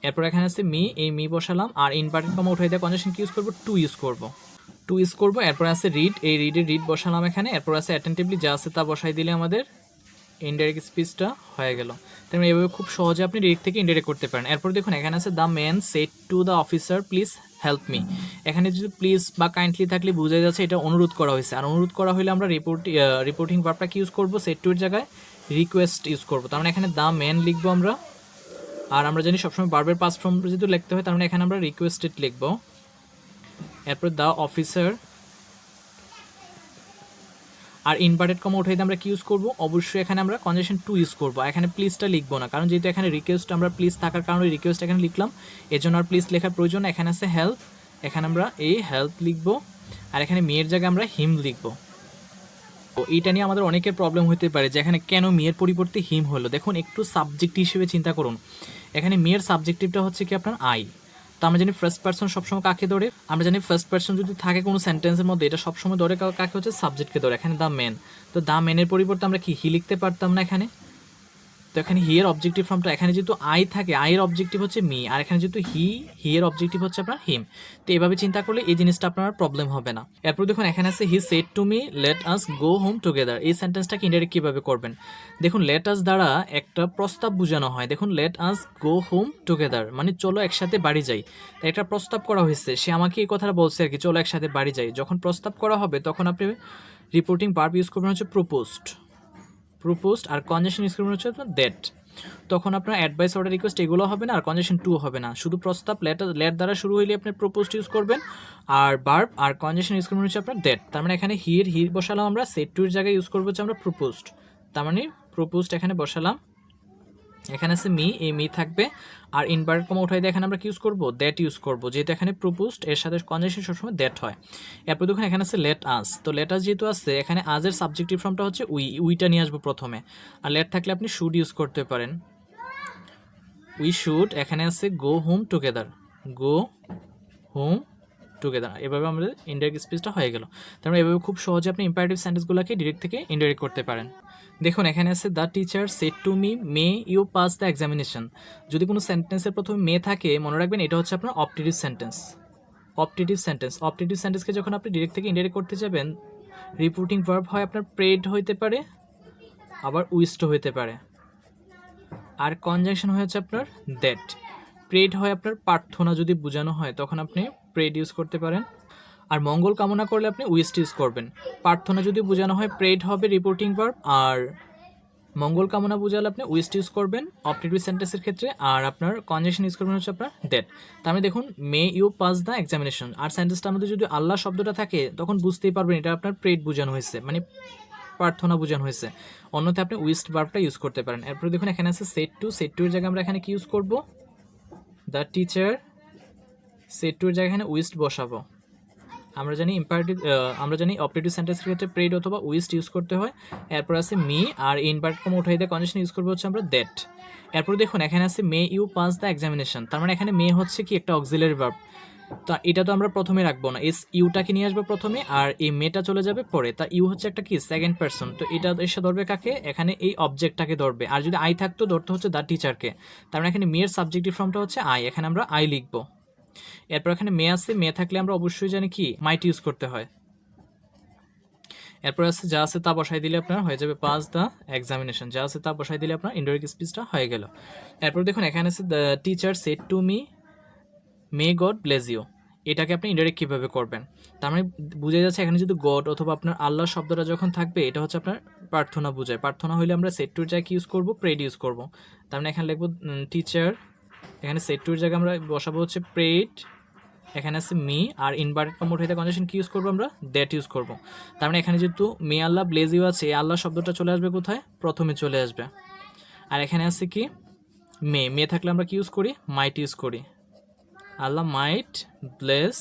এরপর এখানে আছে মি, এই মি বসালাম। আর ইনভার্টেড কমা উঠাই দিয়ে কনজাংশন কি ইউজ করবো, টু ইউজ করবো। এরপর আছে রিড, এই রিড বসালাম এখানে। এরপর আছে অ্যাটেন্টিভলি, যা আছে তা বসাই দিলে আমাদের ইনডাইরেক্ট স্পিচটা হয়ে গেল। তার মানে এভাবে খুব সহজে আপনি ডিরেক্ট থেকে ইনডাইরেক্ট করতে পারেন। এরপর দেখুন এখানে আছে the man said to the officer please help me. এখানে যদি প্লিজ বা কাইন্ডলি থাকলে বোঝা যাচ্ছে এটা অনুরোধ করা হয়েছে। আর অনুরোধ করা হলে আমরা রিপোর্টিং ভার্বটা কি ইউজ করবো, সেড টু এর জায়গায় রিকোয়েস্ট ইউজ করবো। তার মানে এখানে দ্য ম্যান লিখবো আমরা। আর আমরা জানি সবসময় ভার্বের পাস্ট ফর্ম যদি লিখতে হয় তার মানে এখানে আমরা রিকোয়েস্টেড লিখবো। এরপর দ্য অফিসার। আর ইনভার্টেড কমা উঠাইতে আমরা কি ইউজ করবো, অবশ্যই এখানে আমরা কনজাংশন টু ইউজ করবো। এখানে প্লিজটা লিখবো না, কারণ যেহেতু এখানে রিকোয়েস্ট আমরা প্লিজ থাকার কারণে রিকোয়েস্ট এখানে লিখলাম, এজন্য আর প্লিজ লেখার প্রয়োজন। এখানে আছে হেল্প, এখানে আমরা এই হেল্প লিখবো, আর এখানে মেয়ের জায়গায় আমরা হিম লিখবো। তো এইটা নিয়ে আমাদের অনেকের প্রবলেম হতে পারে যে এখানে কেন মেয়ের পরিবর্তে হিম হলো। দেখুন একটু সাবজেক্ট হিসেবে চিন্তা করুন, এখানে মেয়ের সাবজেক্টিভটা হচ্ছে কি আপনার আই। তো আমরা জানি ফার্স্ট পার্সন সবসময় কাকে ধরে, আমরা জানি ফার্স্ট পার্সন যদি থাকে কোনো সেন্টেন্সের মধ্যে এটা সবসময় ধরে কাকে, হচ্ছে সাবজেক্টকে ধরে। এখানে দ্য ম্যান, তো দ্য ম্যানের পরিবর্তে আমরা কি হি লিখতে পারতাম না এখানে। তো এখানে হি এর অবজেক্টিভ ফর্মটা, এখানে যেহেতু আই থাকে, আই এর অবজেক্টিভ হচ্ছে মি, আর এখানে যেহেতু হি এর অবজেক্টিভ হচ্ছে আপনার হিম। তো এভাবে চিন্তা করলে এই জিনিসটা আপনার প্রবলেম হবে না। এরপর দেখুন এখানে আছে he said to me let us go home together. এই সেন্টেন্সটাকে ইনডাইরেক্ট কীভাবে করবেন, দেখুন লেট আস দ্বারা একটা প্রস্তাব বোঝানো হয়। দেখুন let us go home together মানে চলো একসাথে বাড়ি যাই। তাই একটা প্রস্তাব করা হয়েছে, সে আমাকে এই কথাটা বলছে আর কি, চলো একসাথে বাড়ি যাই। যখন প্রস্তাব করা হবে তখন আপনি রিপোর্টিং ভার্ব ইউজ করবেন হচ্ছে প্রপোজড, আর কনজাংশন ইউজ করবেন হচ্ছে আপনার দ্যাট। তখন আপনার অ্যাডভাইস, অর্ডার, রিকোয়েস্ট এগুলো হবে না, আর কনজাংশন টু হবে না। শুধু প্রস্তাব লেট দ্বারা শুরু হইলে আপনি প্রপোজড ইউজ করবেন, আর ভার্ব আর কনজাংশন ইউজ করবেন হচ্ছে আপনার দ্যাট। তার মানে এখানে হি বসালাম আমরা, সেড টু এর জায়গায় ইউজ করবো হচ্ছে আমরা প্রপোজড। তার মানে প্রপোজড এখানে বসালাম, এখানে আছে মি, এই মি থাকবে, আর ইনভার্টেড কমা উঠাই দিয়ে এখানে আমরা কি ইউজ করবো, দ্যাট ইউজ করবো, যেহেতু এখানে প্রপোজড এর সাথে কনজাংশন সবসময় দ্যাট হয়। এরপর দেখুন এখানে আছে লেট আস, তো লেট আস যেহেতু আছে এখানে আজের সাবজেক্টিভ ফর্মটা হচ্ছে উইটা নিয়ে আসবো প্রথমে, আর লেট থাকলে আপনি শুড ইউজ করতে পারেন, উই শুড। এখানে আছে go home together, go home together. এভাবে আমাদের ইনডাইরেক্ট স্পিচটা হয়ে গেল। তার মানে এভাবে খুব সহজে আপনি ইম্পারেটিভ সেন্টেন্সগুলোকে ডিরেক্ট থেকে ইনডাইরেক্ট করতে পারেন। দেখুন এখানে আছে the teacher said to me may you pass the examination. যদি কোনো সেন্টেন্সের প্রথমে মে থাকে মনে রাখবেন এটা হচ্ছে আপনার অপটেটিভ সেন্টেন্সকে যখন আপনি ডিরেক্ট থেকে ইনডাইরেক্ট করতে যাবেন, রিপোর্টিং ভার্ব হয় আপনার প্রেড হইতে পারে, আবার উইস্ট হইতে পারে, আর কনজাংশন হয়েছে আপনার দ্যাট। প্রেড হয় আপনার প্রার্থনা যদি বোঝানো হয় তখন আপনি প্রেড ইউজ করতে পারেন, আর মঙ্গল কামনা করলে আপনি উইস্ট ইউজ করবেন। প্রার্থনা যদি বোঝানো হয় প্রেড হবে রিপোর্টিং ভার্ব, আর মঙ্গল কামনা বোঝালে আপনি উইস্ট ইউজ করবেন অপটেটিভ সেন্টেন্সের ক্ষেত্রে, আর আপনার কনজাংশন ইউজ করবেন হচ্ছে আপনার দ্যাট। তার মানে দেখুন may you pass the examination, আর সেন্টেন্সটার মধ্যে যদি আল্লাহ শব্দটা থাকে তখন বুঝতেই পারবেন এটা আপনার প্রেড বোঝানো হয়েছে, মানে প্রার্থনা বোঝানো হয়েছে। অন্যথায় আপনি উইস্ট ভার্বটা ইউজ করতে পারেন। এরপরে দেখুন এখানে আছে সেড টু এর জায়গায় আমরা এখানে কি ইউজ করব, দ্য টিচার সেড টু এর জায়গায় এখানে উইস্ট বসাবো। আমরা জানি অপটেটিভ সেন্টেন্সের ক্ষেত্রে প্রেড অথবা উইস্ট ইউজ করতে হয়। এরপর আছে মি, আর ইনভার্ট কমা উঠাই দিয়ে কনজাংশন ইউজ করবো হচ্ছে আমরা দ্যাট। এরপর দেখুন এখানে আছে may you pass the examination, তার মানে এখানে মে হচ্ছে কি একটা অক্সিলারি ভার্ব, তো এটা তো আমরা প্রথমে রাখবো না, ইউটাকে নিয়ে আসবে প্রথমে, আর এই মেটা চলে যাবে পরে। তা ইউ হচ্ছে একটা কি সেকেন্ড পার্সন, তো এটা এসে ধরবে কাকে, এখানে এই অবজেক্টটাকে ধরবে। আর যদি আই থাকতো ধরতে হচ্ছে দ্য টিচারকে। তার মানে এখানে মেয়ের সাবজেক্টিভ ফর্মটা হচ্ছে আই, এখানে আমরা আই লিখবো। এরপর এখানে মে আছে, মে থাকলে আমরা অবশ্যই জানি কি মাইট ইউজ করতে হয়। এরপর আছে যা আছে তা বসাই দিলে আপনার হয়ে যাবে পাস দ্য এক্সামিনেশন, যা আছে তা বসাই দিলে আপনার ইনডাইরেক্ট স্পিচটা হয়ে গেল। এরপর দেখুন এখানে আছে the teacher said to me may God bless you, এটাকে আপনি ইনডাইরেক্ট কীভাবে করবেন, তার মানে বুঝে যাচ্ছে এখানে যদি গড অথবা আপনার আল্লাহ শব্দটা যখন থাকবে এটা হচ্ছে আপনার প্রার্থনা বোঝায়। প্রার্থনা হইলে আমরা সেড টুর জায়গায় ইউজ করবো, প্রেড ইউজ করবো। তার মানে এখানে লিখবো টিচার, এখানে সেড টুর জায়গায় আমরা বসাবো হচ্ছে প্রেড, এখানে আছে মি, আর ইনভার্টেড কমা উঠাইতে কনজাংশন কি ইউজ করবো আমরা, দ্যাট ইউজ করবো। তার মানে এখানে যেহেতু মে আল্লাহ ব্লেস ইউ আছে, আল্লাহ শব্দটা চলে আসবে কোথায়, প্রথমে চলে আসবে। আর এখানে আছে কি মে থাকলে আমরা কি ইউজ করি, মাইট ইউজ করি, আল্লাহ মাইট ব্লেস।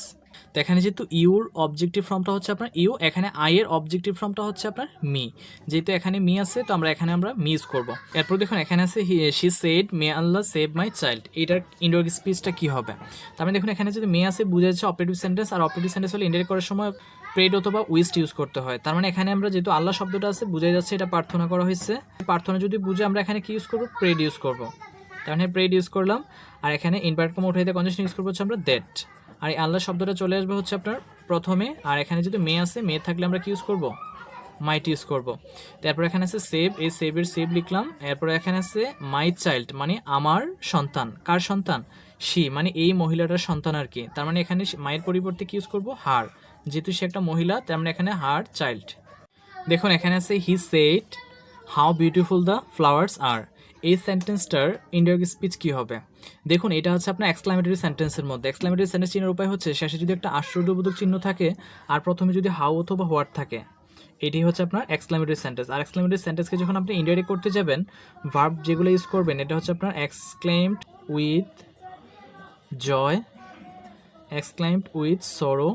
তো এখানে যেহেতু ইউর অবজেক্টিভ ফর্মটা হচ্ছে আপনার ইউ, এখানে আই এর অবজেক্টিভ ফর্মটা হচ্ছে আপনার মি, যেহেতু এখানে মি আছে তো এখানে আমরা মি ইউজ করবো। এরপর দেখুন এখানে আছে she said May Allah save my child, এটার ইনডাইরেক্ট স্পিচটা কি হবে। তার মানে দেখুন এখানে যদি মে আছে বুঝা যাচ্ছে অপারেটিভ সেন্টেন্স, আর অপারেটিভ সেন্টেন্স হলে ইনডাইরেক্ট করার সময় প্রেড অথবা উইস্ট ইউজ করতে হয়। তার মানে এখানে আমরা যেহেতু আল্লাহ শব্দটা আছে বুঝা যাচ্ছে এটা প্রার্থনা করা হয়েছে, প্রার্থনা যদি বুঝে আমরা এখানে কি ইউজ করবো, প্রেড ইউজ করবো। তার মানে প্রেড ইউজ করলাম, আর এখানে ইনভার্ট কমা উঠাইতে কনজাংশন ইউজ করবো হচ্ছে আমরা দ্যাট, আর এই আল্লাহ শব্দটা চলে আসবে হচ্ছে আপনার প্রথমে, আর এখানে যদি মে আছে, মে থাকলে আমরা কি ইউজ করবো, মাইট ইউজ করবো। তারপর এখানে আছে সেভ, এই সেভের সেভ লিখলাম। এরপর এখানে আছে মাই চাইল্ড মানে আমার সন্তান, কার সন্তান, শি মানে এই মহিলাটার সন্তান আর কি। তার মানে এখানে মায়ের পরিবর্তে কি ইউজ করবো, হার, যেহেতু সে একটা মহিলা তার মানে এখানে হার চাইল্ড। দেখুন এখানে আছে he said how beautiful the flowers আর, এই সেন্টেন্সটার ইনডাইরেক্ট স্পিচ কি হবে। দেখুন এটা হচ্ছে আপনার এক্সক্লামেটরি সেন্টেন্সের মধ্যে, এক্সক্লামেটরি সেন্টেন্স চিহ্নের উপায় হচ্ছে শেষে যদি একটা আশ্চর্যবোধক চিহ্ন থাকে আর প্রথমে যদি হাউ অথবা হোয়াট থাকে, এটি হচ্ছে আপনার এক্সক্লেমেটরি সেন্টেন্স। আর এক্সক্লেমেটরি সেন্টেন্সকে যখন আপনি ইনডাইরেক্ট করতে যাবেন, ভার্ব যেগুলো ইউজ করবেন এটা হচ্ছে আপনার exclaimed with joy, exclaimed with sorrow,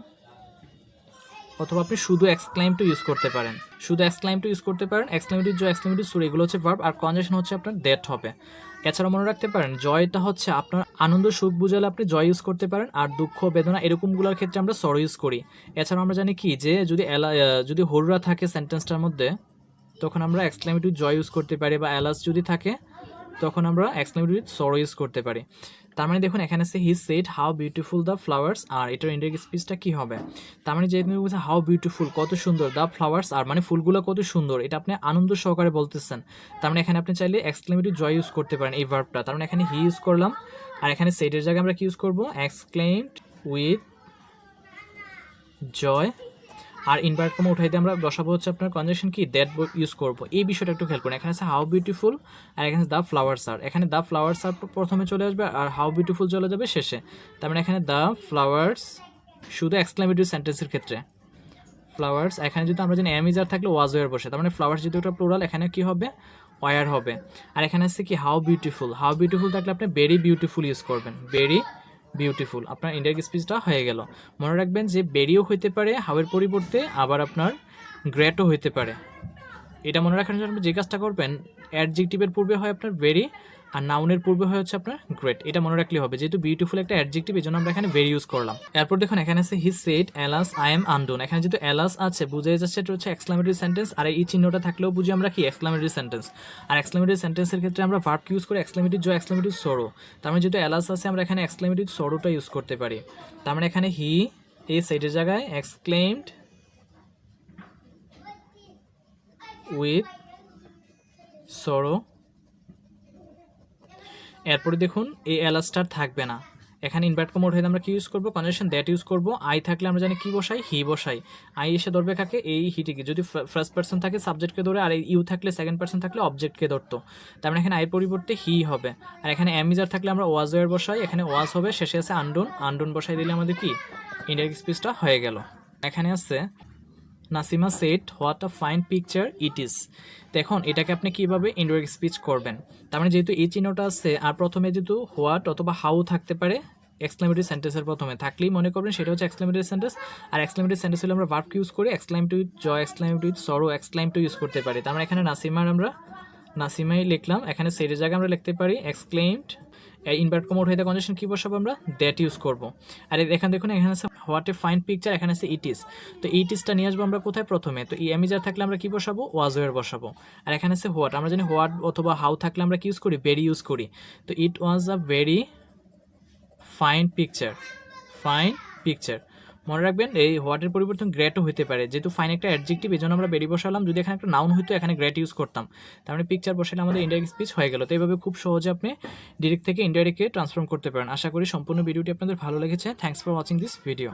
অথবা আপনি শুধু এক্সক্লাইম টু ইউজ করতে পারেন, শুধু এক্সক্লাইম টু ইউজ করতে পারেন। এক্সক্লামেটিভ জয়, এক্সক্লামেটিভ সরো এগুলো হচ্ছে ভার্ব, আর কনজাংশন হচ্ছে আপনার দ্যাট হবে। এছাড়াও মনে রাখতে পারেন জয়টা হচ্ছে আপনার আনন্দ সুখ বুঝালে আপনি জয় ইউজ করতে পারেন, আর দুঃখ বেদনা এরকমগুলোর ক্ষেত্রে আমরা সরো ইউজ করি। এছাড়াও আমরা জানি কি যে যদি হররা থাকে সেন্টেন্সটার মধ্যে তখন আমরা এক্সক্লামেটিভ জয় ইউজ করতে পারি, বা অ্যালাস যদি থাকে তখন আমরা এক্সক্লেমেটিভ সরো ইউজ করতে পারি। তার মানে দেখুন এখানে আছে he said how beautiful the flowers, আর এটার ইনডাইরেক্ট স্পিচটা কি হবে? তার মানে যেহেতু বলছে হাউ বিউটিফুল কত সুন্দর, দ্য ফ্লাওয়ার্স আর মানে ফুলগুলো কত সুন্দর, এটা আপনি আনন্দ সহকারে বলতেছেন। তার মানে এখানে আপনি চাইলে এক্সক্লেমেটিভ জয় ইউজ করতে পারেন এই ভার্বটা। তার মানে এখানে হি ইউজ করলাম, আর এখানে সেডের জায়গায় আমরা কি ইউজ করবো? এক্সক্লেমড উইথ জয়, আর ইনভার্ট কমা উঠাই দিয়ে আমরা বসাবো হচ্ছে আপনার কনজাংশন কি দ্যাট ইউজ করবো। এই বিষয়টা একটু খেয়াল করুন। এখানে আছে হাউ বিউটিফুল, আর এখানে দ্য ফ্লাওয়ার্স আর, এখানে দ্য ফ্লাওয়ার্স আর প্রথমে চলে আসবে আর হাউ বিউটিফুল চলে যাবে শেষে। তার মানে এখানে দ্য ফ্লাওয়ার্স শুধু এক্সক্লেমেটিভ সেন্টেন্সের ক্ষেত্রে ফ্লাওয়ার্স, এখানে যদি আমরা জানি অ্যামিজার থাকলে ওয়াজ ওয়ার বসে, তার মানে ফ্লাওয়ার্স যদি ওটা প্লুরাল এখানে কি হবে? ওয়ার হবে। আর এখানে আছে কি হাউ বিউটিফুল, হাউ বিউটিফুল থাকলে আপনি ভেরি বিউটিফুল ইউজ করবেন, ভেরি বিউটিফুল, আপনার ইনডাইরেক্ট স্পিচটা হয়ে গেল। মনে রাখবেন যে বেরিও হইতে পারে হাউয়ের পরিবর্তে, আবার আপনার গ্রেটও হইতে পারে। এটা মনে রাখার জন্য যে কাজটা করবেন, অ্যাডজেক্টিভের পূর্বে হয় আপনার ভেরি, আর নাউনের পূর্বে হয় হচ্ছে আপনার গ্রেট। এটা মনে রাখলে হবে, যেহেতু বিউটিফুল একটা অ্যাডজেক্টিভ এই জন্য আমরা এখানে ভেরি ইউজ করলাম। এরপর দেখুন এখানে আছে he said alas I am undone, এখানে যেহেতু অ্যালাস আছে বুঝে যাচ্ছে এটা হচ্ছে এক্সক্লেমেটরি সেন্টেন্স, আর এই চিহ্নটা থাকলেও বুঝি আমরা কি এক্সক্লেমেটরি সেন্টেন্স। আর এক্সক্লেমেটরি সেন্টেন্সের ক্ষেত্রে আমরা ভার্ব ইউজ করি এক্সক্লেমেটিভ জয়, এক্সক্লেমেটিভ সরো। তার মানে যেহেতু অ্যালাস আছে আমরা এখানে এক্সক্লেমেটিভ সরোটা ইউজ করতে পারি। তার মানে এখানে হি এই সাইডের জায়গায় এক্সক্লেমড উইথ সরো। এরপরে দেখুন এই অ্যালাস্টার থাকবে না, এখানে ইনভার্ট কমা উঠাই আমরা কি ইউজ করবো? কনজাংশন দ্যাট ইউজ করবো। আই থাকলে আমরা জানি কি বসাই? হি বসাই। আই এসে ধরবে কাকে? এই হিটিকে। যদি ফার্স্ট পার্সন থাকে সাবজেক্টকে ধরে, আর এই ইউ থাকলে সেকেন্ড পার্সন থাকলে অবজেক্টকে ধরতো। তার মানে এখানে আইয়ের পরিবর্তে হি হবে। আর এখানে অ্যামিজার থাকলে আমরা ওয়াজ ওয়ার বসাই, এখানে ওয়াজ হবে, শেষে আছে আনডোন, আনডোন বসাই দিলে আমাদের কি ইনডাইরেক্ট স্পিচটা হয়ে গেল। এখানে আছে Nasima said what a fine picture it is. দেখুন এটাকে আপনি কীভাবে ইনডাইরেক্ট স্পিচ করবেন? তার মানে যেহেতু এই চিহ্নটা আছে, আর প্রথমে যেহেতু হোয়াট অথবা হাউ থাকতে পারে এক্সক্লেমেটরি সেন্টেন্সের প্রথমে থাকলেই মনে করবেন সেটা হচ্ছে এক্সক্লেমেটরি সেন্টেন্স। আর এক্সক্লেমেটরি সেন্টেন্স হলে আমরা ভার্ব ইউজ করি exclaim to with joy, exclaim to with sorrow, exclaim to use করতে পারি। তার মানে এখানে নাসিমাই লিখলাম, এখানে সেটের জায়গায় আমরা লিখতে পারি এক্সক্লেমড, ইনভার্ট কমা উঠাইতে কনজাংশন কি বসাবো? আমরা দ্যাট ইউজ করবো। আর এখানে দেখুন এখানে আছে হোয়াট এ ফাইন পিকচার, এখানে আছে ইট ইজ। তো ইট ইজটা নিয়ে আসবো আমরা কোথায়? প্রথমে। তো অ্যামিজার থাকলে আমরা কি বসাবো? ওয়াজ ওয়ার বসাবো। আর এখানে আছে হোয়াট, আমরা জানি হোয়াট অথবা হাউ থাকলে আমরা কি ইউজ করি? ভেরি ইউজ করি। তো it was a very fine picture, fine picture. মনে রাখবেন এই হোয়াটের পরিবর্তন গ্রেটও হতে পারে, যেহেতু ফাইন একটা অ্যাডজেক্টিভ এই জন্য আমরা ভেরি বসালাম। যদি এখানে একটা নাউন হইতো এখানে গ্রেট ইউজ করতাম। তার মানে পিকচার বসালে আমাদের ইনডাইরেক্ট স্পিচ হয়ে গেল। তো এইভাবে খুব সহজে আপনি ডিরেক্ট থেকে ইনডাইরেক্টে ট্রান্সফর্ম করতে পারেন। আশা করি সম্পূর্ণ ভিডিওটি আপনাদের ভালো লেগেছে। Thanks for watching this video.